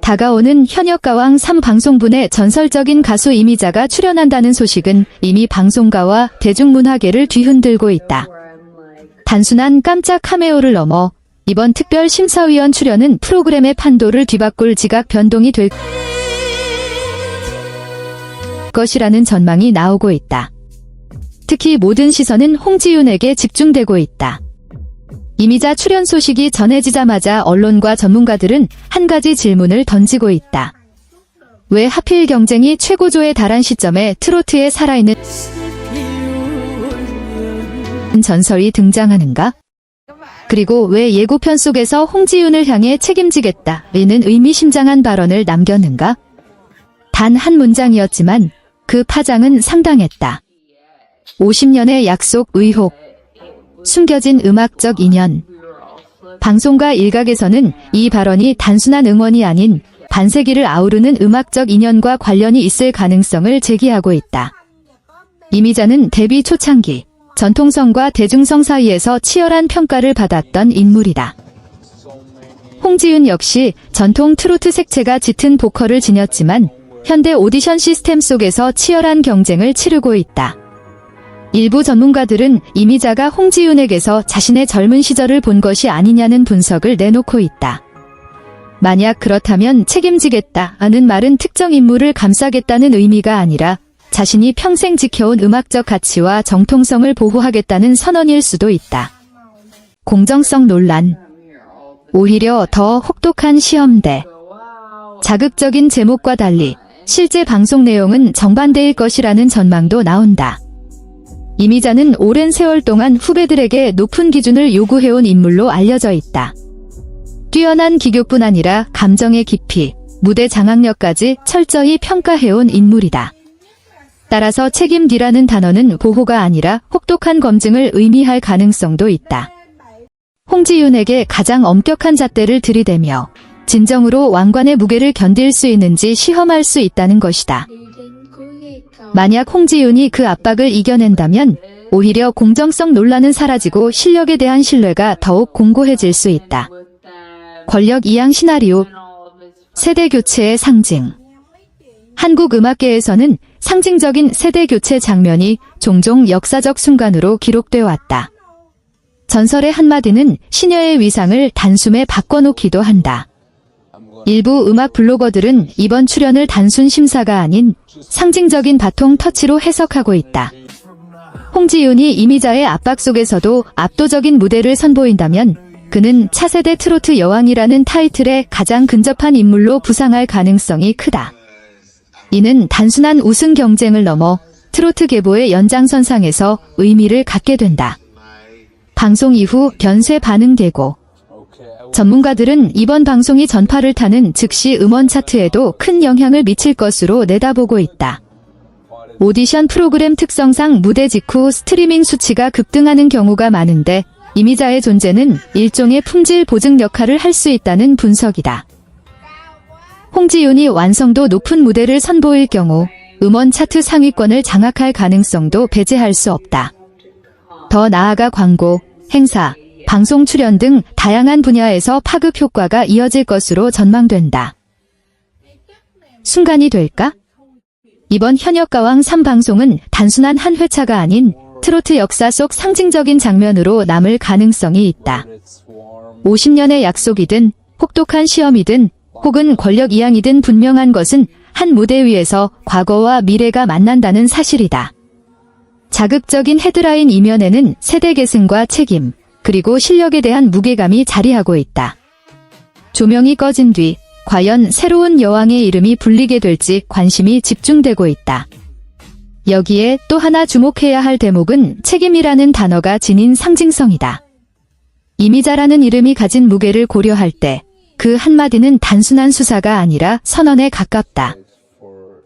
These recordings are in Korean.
다가오는 현역가왕 3방송분에 전설적인 가수 이미자가 출연한다는 소식은 이미 방송가와 대중문화계를 뒤흔들고 있다. 단순한 깜짝 카메오를 넘어 이번 특별 심사위원 출연은 프로그램의 판도를 뒤바꿀 지각 변동이 될 것이라는 전망이 나오고 있다. 특히 모든 시선은 홍지윤에게 집중되고 있다. 이미자 출연 소식이 전해지자마자 언론과 전문가들은 한 가지 질문을 던지고 있다. 왜 하필 경쟁이 최고조에 달한 시점에 트로트에 살아있는 전설이 등장하는가? 그리고 왜 예고편 속에서 홍지윤을 향해 책임지겠다는 의미심장한 발언을 남겼는가? 단 한 문장이었지만 그 파장은 상당했다. 50년의 약속 의혹, 숨겨진 음악적 인연. 방송가 일각에서는 이 발언이 단순한 응원이 아닌 반세기를 아우르는 음악적 인연과 관련이 있을 가능성을 제기하고 있다. 이미자는 데뷔 초창기 전통성과 대중성 사이에서 치열한 평가를 받았던 인물이다. 홍지윤 역시 전통 트로트 색채가 짙은 보컬을 지녔지만 현대 오디션 시스템 속에서 치열한 경쟁을 치르고 있다. 일부 전문가들은 이미자가 홍지윤에게서 자신의 젊은 시절을 본 것이 아니냐는 분석을 내놓고 있다. 만약 그렇다면 책임지겠다는 말은 특정 인물을 감싸겠다는 의미가 아니라 자신이 평생 지켜온 음악적 가치와 정통성을 보호하겠다는 선언일 수도 있다. 공정성 논란. 오히려 더 혹독한 시험대. 자극적인 제목과 달리 실제 방송 내용은 정반대일 것이라는 전망도 나온다. 이미자는 오랜 세월 동안 후배들에게 높은 기준을 요구해온 인물로 알려져 있다. 뛰어난 기교뿐 아니라 감정의 깊이, 무대 장악력까지 철저히 평가해온 인물이다. 따라서 책임디라는 단어는 보호가 아니라 혹독한 검증을 의미할 가능성도 있다. 홍지윤에게 가장 엄격한 잣대를 들이대며 진정으로 왕관의 무게를 견딜 수 있는지 시험할 수 있다는 것이다. 만약 홍지윤이 그 압박을 이겨낸다면 오히려 공정성 논란은 사라지고 실력에 대한 신뢰가 더욱 공고해질 수 있다. 권력 이양 시나리오, 세대 교체의 상징. 한국 음악계에서는 상징적인 세대 교체 장면이 종종 역사적 순간으로 기록되어 왔다. 전설의 한마디는 시녀의 위상을 단숨에 바꿔놓기도 한다. 일부 음악 블로거들은 이번 출연을 단순 심사가 아닌 상징적인 바통 터치로 해석하고 있다. 홍지윤이 이미자의 압박 속에서도 압도적인 무대를 선보인다면 그는 차세대 트로트 여왕이라는 타이틀에 가장 근접한 인물로 부상할 가능성이 크다. 이는 단순한 우승 경쟁을 넘어 트로트 계보의 연장선상에서 의미를 갖게 된다. 방송 이후 견쇄 반응되고 전문가들은 이번 방송이 전파를 타는 즉시 음원 차트에도 큰 영향을 미칠 것으로 내다보고 있다. 오디션 프로그램 특성상 무대 직후 스트리밍 수치가 급등하는 경우가 많은데 이미자의 존재는 일종의 품질 보증 역할을 할 수 있다는 분석이다. 홍지윤이 완성도 높은 무대를 선보일 경우 음원 차트 상위권을 장악할 가능성도 배제할 수 없다. 더 나아가 광고, 행사, 방송 출연 등 다양한 분야에서 파급 효과가 이어질 것으로 전망된다. 순간이 될까? 이번 현역가왕 3방송은 단순한 한 회차가 아닌 트로트 역사 속 상징적인 장면으로 남을 가능성이 있다. 50년의 약속이든 혹독한 시험이든 혹은 권력 이양이든 분명한 것은 한 무대 위에서 과거와 미래가 만난다는 사실이다. 자극적인 헤드라인 이면에는 세대 계승과 책임, 그리고 실력에 대한 무게감이 자리하고 있다. 조명이 꺼진 뒤 과연 새로운 여왕의 이름이 불리게 될지 관심이 집중되고 있다. 여기에 또 하나 주목해야 할 대목은 책임이라는 단어가 지닌 상징성이다. 이미자라는 이름이 가진 무게를 고려할 때 그 한마디는 단순한 수사가 아니라 선언에 가깝다.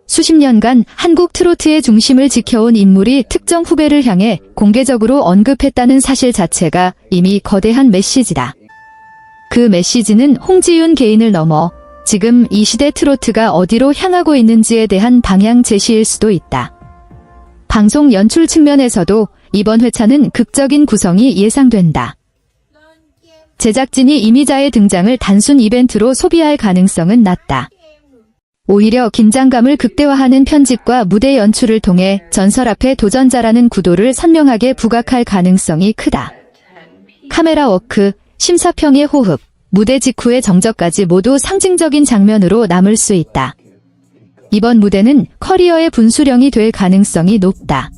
수십 년간 한국 트로트의 중심을 지켜온 인물이 특정 후배를 향해 공개적으로 언급했다는 사실 자체가 이미 거대한 메시지다. 그 메시지는 홍지윤 개인을 넘어 지금 이 시대 트로트가 어디로 향하고 있는지에 대한 방향 제시일 수도 있다. 방송 연출 측면에서도 이번 회차는 극적인 구성이 예상된다. 제작진이 이미자의 등장을 단순 이벤트로 소비할 가능성은 낮다. 오히려 긴장감을 극대화하는 편집과 무대 연출을 통해 전설 앞에 도전자라는 구도를 선명하게 부각할 가능성이 크다. 카메라 워크, 심사평의 호흡, 무대 직후의 정적까지 모두 상징적인 장면으로 남을 수 있다. 이번 무대는 커리어의 분수령이 될 가능성이 높다.